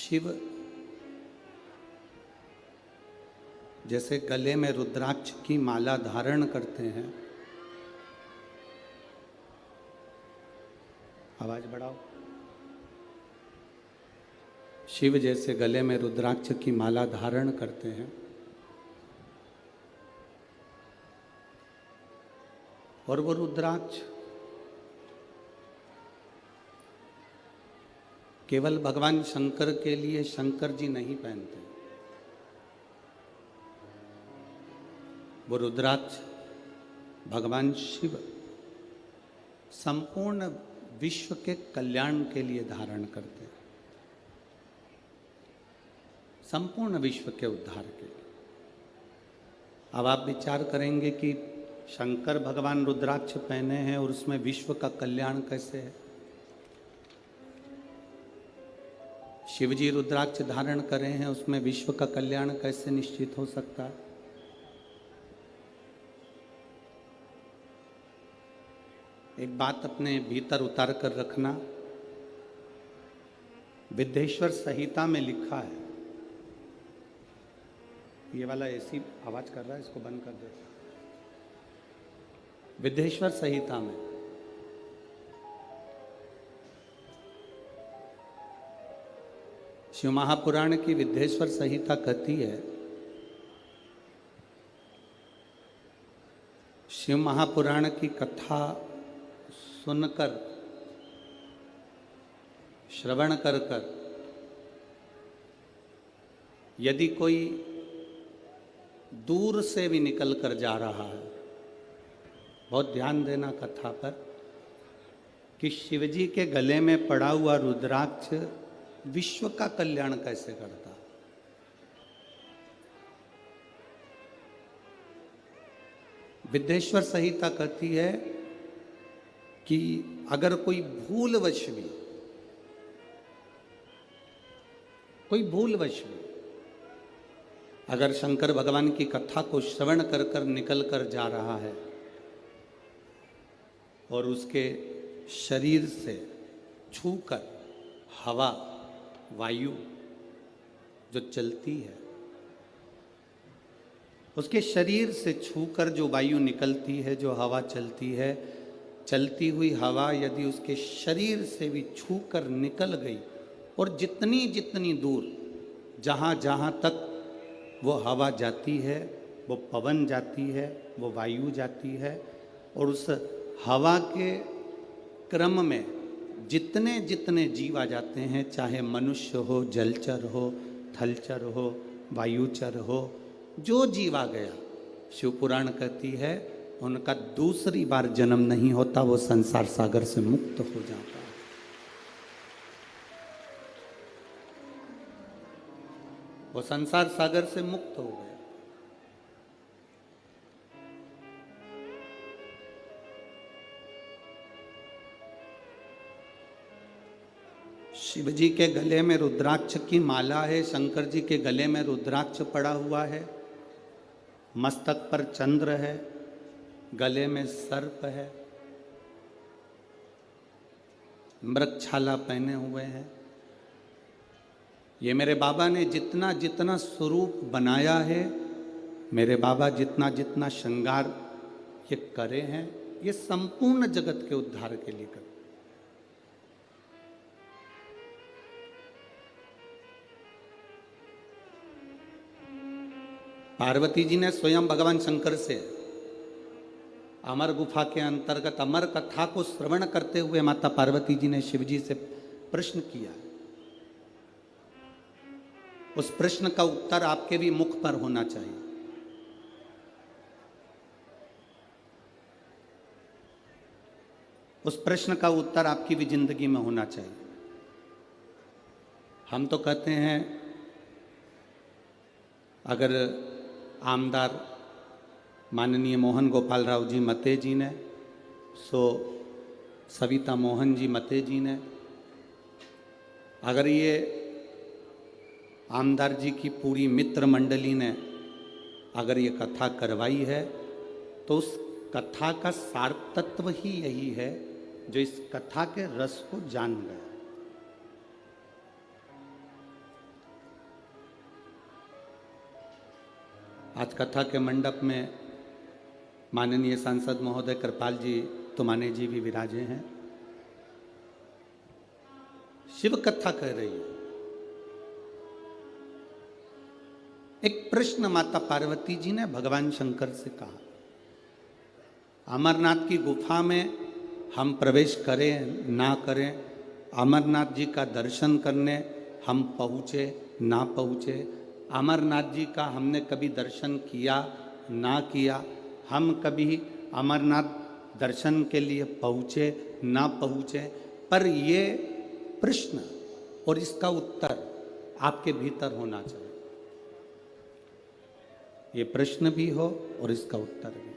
शिव जैसे गले में रुद्राक्ष की माला धारण करते हैं, आवाज बढ़ाओ। शिव जैसे गले में रुद्राक्ष की माला धारण करते हैं और वो रुद्राक्ष केवल भगवान शंकर के लिए शंकर जी नहीं पहनते। वो रुद्राक्ष भगवान शिव संपूर्ण विश्व के कल्याण के लिए धारण करते हैं, संपूर्ण विश्व के उद्धार के लिए। अब आप विचार करेंगे कि शंकर भगवान रुद्राक्ष पहने हैं और उसमें विश्व का कल्याण कैसे है। शिव जी रुद्राक्ष धारण करे हैं, उसमें विश्व का कल्याण कैसे निश्चित हो सकता है। एक बात अपने भीतर उतार कर रखना, विद्येश्वर संहिता में लिखा है, ये वाला ऐसी आवाज कर रहा है, इसको बंद कर दो। विद्येश्वर संहिता में शिव महापुराण की विद्येश्वर संहिता कहती है, शिव महापुराण की कथा सुनकर, श्रवण कर कर यदि कोई दूर से भी निकल कर जा रहा है, बहुत ध्यान देना कथा पर, कि शिवजी के गले में पड़ा हुआ रुद्राक्ष विश्व का कल्याण कैसे करता। विद्येश्वर संहिता कहती है कि अगर कोई भूलवश भी अगर शंकर भगवान की कथा को श्रवण कर कर निकल कर जा रहा है और उसके शरीर से छूकर हवा, वायु जो चलती है, उसके शरीर से छूकर जो वायु निकलती है, जो हवा चलती है, चलती हुई हवा यदि उसके शरीर से भी छूकर निकल गई और जितनी जितनी दूर जहाँ जहाँ तक वो हवा जाती है, वो पवन जाती है, वो वायु जाती है, और उस हवा के क्रम में जितने जितने जीव आ जाते हैं, चाहे मनुष्य हो, जलचर हो, थलचर हो, वायुचर हो, जो जीव आ गया, शिवपुराण कहती है उनका दूसरी बार जन्म नहीं होता, वो संसार सागर से मुक्त हो जाता है। वो संसार सागर से मुक्त हो गया। शिव जी के गले में रुद्राक्ष की माला है, शंकर जी के गले में रुद्राक्ष पड़ा हुआ है, मस्तक पर चंद्र है, गले में सर्प है, मृगछाला पहने हुए हैं। ये मेरे बाबा ने जितना जितना स्वरूप बनाया है, मेरे बाबा जितना जितना श्रृंगार ये करे हैं, ये संपूर्ण जगत के उद्धार के लिए करे। पार्वती जी ने स्वयं भगवान शंकर से अमर गुफा के अंतर्गत अमर कथा को श्रवण करते हुए माता पार्वती जी ने शिव जी से प्रश्न किया। उस प्रश्न का उत्तर आपके भी मुख पर होना चाहिए। उस प्रश्न का उत्तर आपकी भी जिंदगी में होना चाहिए। हम तो कहते हैं अगर आमदार माननीय मोहन गोपाल राव जी मते जी ने, सो सविता मोहन जी मते जी ने, अगर ये आमदार जी की पूरी मित्र मंडली ने अगर ये कथा करवाई है, तो उस कथा का सार तत्व ही यही है जो इस कथा के रस को जान गया। आज कथा के मंडप में माननीय सांसद महोदय कृपाल जी तुमाने जी भी विराजे हैं। शिव कथा कह रही है। एक प्रश्न माता पार्वती जी ने भगवान शंकर से कहा, अमरनाथ की गुफा में हम प्रवेश करें ना करें, अमरनाथ जी का दर्शन करने हम पहुँचे ना पहुँचे, अमरनाथ जी का हमने कभी दर्शन किया ना किया, हम कभी अमरनाथ दर्शन के लिए पहुँचे ना पहुँचे, पर ये प्रश्न और इसका उत्तर आपके भीतर होना चाहिए। ये प्रश्न भी हो और इसका उत्तर भी।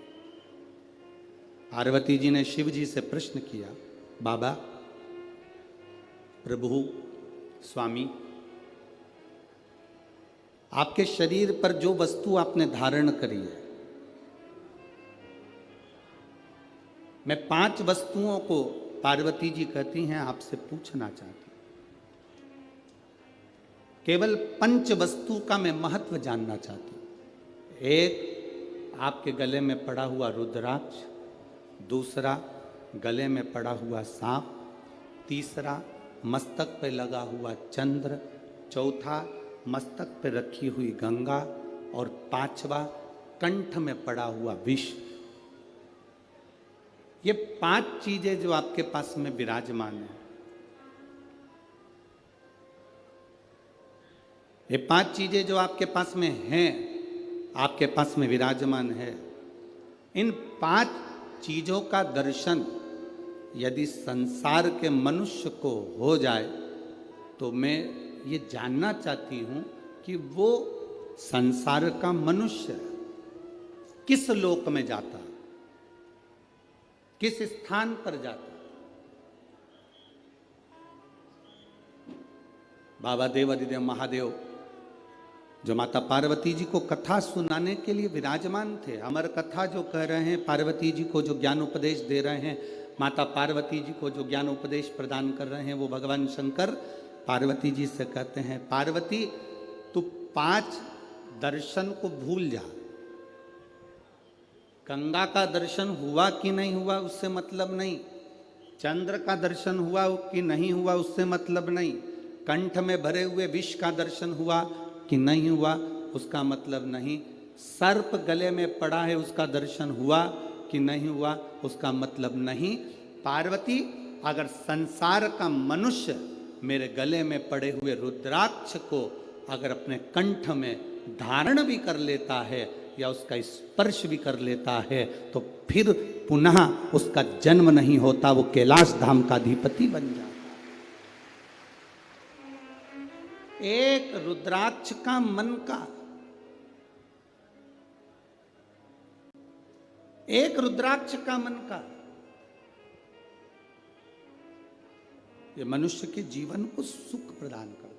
पार्वती जी ने शिव जी से प्रश्न किया, बाबा, प्रभु, स्वामी, आपके शरीर पर जो वस्तु आपने धारण करी है, मैं 5 वस्तुओं को, पार्वती जी कहती हैं, आपसे पूछना चाहती हूं। केवल 5 वस्तु का मैं महत्व जानना चाहती हूं। एक, आपके गले में पड़ा हुआ रुद्राक्ष। दूसरा, गले में पड़ा हुआ सांप। तीसरा, मस्तक पे लगा हुआ चंद्र। चौथा, मस्तक पे रखी हुई गंगा। और 5वां, कंठ में पड़ा हुआ विष। ये 5 चीजें जो आपके पास में विराजमान है, ये 5 चीजें जो आपके पास में हैं, आपके पास में विराजमान है, इन 5 चीजों का दर्शन यदि संसार के मनुष्य को हो जाए तो मैं ये जानना चाहती हूं कि वो संसार का मनुष्य किस लोक में जाता, किस स्थान पर जाता। बाबा देव अधिदेव महादेव जो माता पार्वती जी को कथा सुनाने के लिए विराजमान थे, अमर कथा जो कह रहे हैं, पार्वती जी को जो ज्ञान उपदेश दे रहे हैं, माता पार्वती जी को जो ज्ञान उपदेश प्रदान कर रहे हैं, वो भगवान शंकर पार्वती जी से कहते हैं, पार्वती तू 5 दर्शन को भूल जा। गंगा का दर्शन हुआ कि नहीं हुआ उससे मतलब नहीं, चंद्र का दर्शन हुआ कि नहीं हुआ उससे मतलब नहीं, कंठ में भरे हुए विष का दर्शन हुआ कि नहीं हुआ उसका मतलब नहीं, सर्प गले में पड़ा है उसका दर्शन हुआ कि नहीं हुआ उसका मतलब नहीं। पार्वती, अगर संसार का मनुष्य मेरे गले में पड़े हुए रुद्राक्ष को अगर अपने कंठ में धारण भी कर लेता है या उसका स्पर्श भी कर लेता है तो फिर पुनः उसका जन्म नहीं होता, वो कैलाश धाम का अधिपति बन जाता। एक रुद्राक्ष का मन का, एक रुद्राक्ष का मन का, ये मनुष्य के जीवन को सुख प्रदान करता।